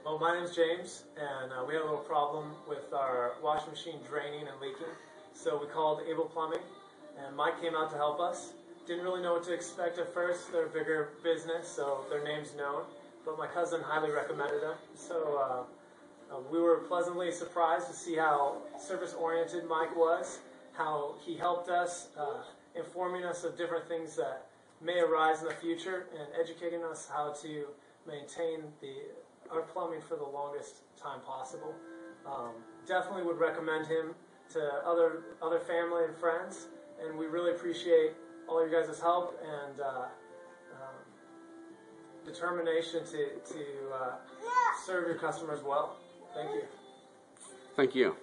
Well, my name's James, and we had a little problem with our washing machine draining and leaking. So we called Able Plumbing, and Mike came out to help us. Didn't really know what to expect at first. They're a bigger business, so their name's known. But my cousin highly recommended them. So we were pleasantly surprised to see how service-oriented Mike was, how he helped us, informing us of different things that may arise in the future, and educating us how to maintain our plumbing for the longest time possible. Definitely would recommend him to other family and friends, and we really appreciate all you guys' help and determination to serve your customers well. Thank you. Thank you.